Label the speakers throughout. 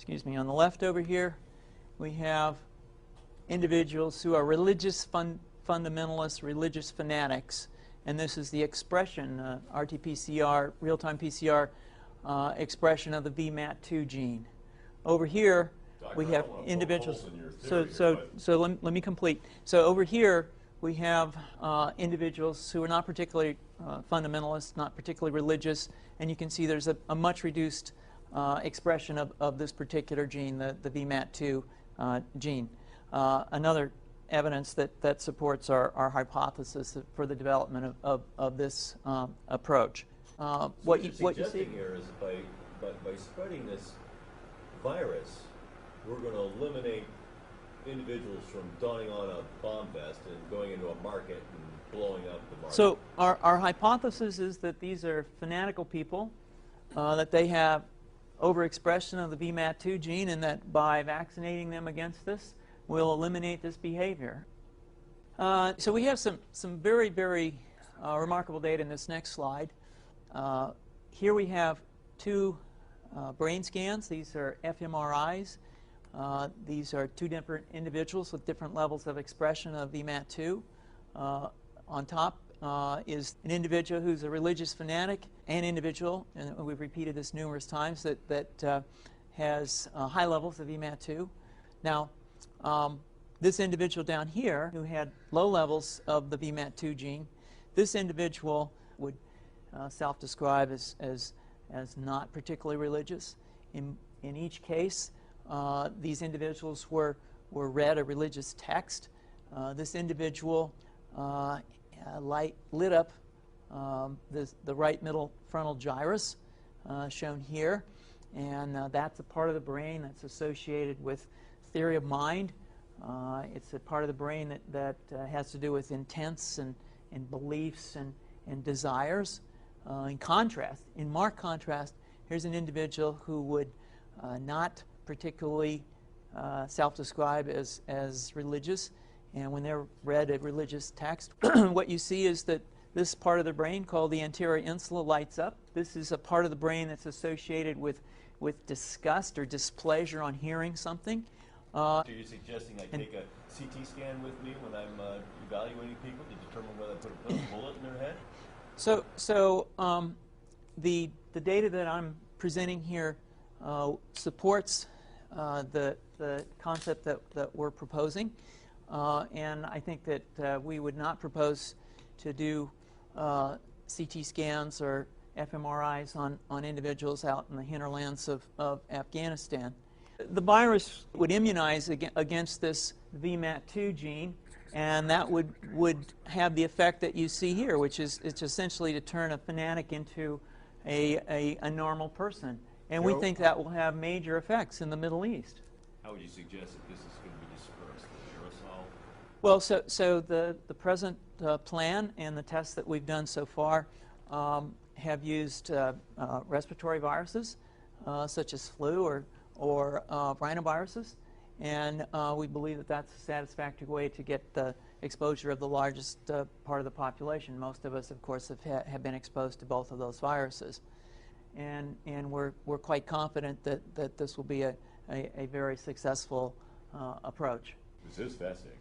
Speaker 1: excuse me, on the left over here, we have individuals who are religious fundamentalists, religious fanatics, and this is the expression, RT-PCR, real-time PCR expression of the VMAT2 gene. Over here, we have individuals. So let me complete. So over here, we have individuals who are not particularly fundamentalist, not particularly religious, and you can see there's a much reduced expression of this particular gene, the VMAT2 gene. Another evidence that supports our hypothesis for the development of this approach.
Speaker 2: So what you're suggesting here is by spreading this virus, we're going to eliminate individuals from donning on a bomb vest and going into a market and blowing up the market.
Speaker 1: So our hypothesis is that these are fanatical people, that they have overexpression of the VMAT2 gene, and that by vaccinating them against this, we'll eliminate this behavior. So we have some very, very remarkable data in this next slide. Here we have two brain scans. These are fMRIs. These are two different individuals with different levels of expression of VMAT2. On top is an individual who's a religious fanatic, an individual, and we've repeated this numerous times, that has high levels of VMAT2. Now, this individual down here who had low levels of the VMAT2 gene, this individual would self-describe as not particularly religious. In each case, these individuals were read a religious text. This individual lit up the right middle frontal gyrus, shown here, and that's a part of the brain that's associated with theory of mind. It's a part of the brain that has to do with intents and beliefs and desires. In marked contrast, here's an individual who would not particularly self-describe as religious, and when they're read a religious text, what you see is that this part of the brain called the anterior insula lights up. This is a part of the brain that's associated with disgust or displeasure on hearing something.
Speaker 2: So you're suggesting I take a CT scan with me when I'm evaluating people to determine whether I put a bullet in their head?
Speaker 1: So the data that I'm presenting here supports the concept that we're proposing, and I think that we would not propose to do CT scans or fMRIs on individuals out in the hinterlands of Afghanistan. The virus would immunize against this VMAT2 gene, and that would have the effect that you see here, which is it's essentially to turn a fanatic into a normal person. And we think that will have major effects in the Middle East.
Speaker 2: How would you suggest that this is going to be dispersed, the aerosol?
Speaker 1: Well, so the present plan and the tests that we've done so far have used respiratory viruses, such as flu or rhinoviruses, and we believe that that's a satisfactory way to get the exposure of the largest part of the population. Most of us, of course, have been exposed to both of those viruses, and we're quite confident that this will be a very successful approach.
Speaker 2: This is fascinating.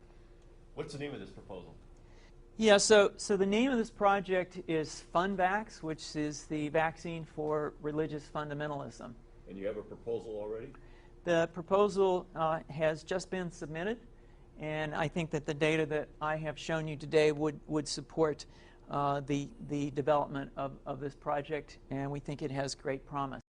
Speaker 2: What's the name of this proposal?
Speaker 1: Yeah, so the name of this project is FunVax, which is the vaccine for religious fundamentalism.
Speaker 2: And you have a proposal already?
Speaker 1: The proposal has just been submitted, and I think that the data that I have shown you today would support the development of this project, and we think it has great promise.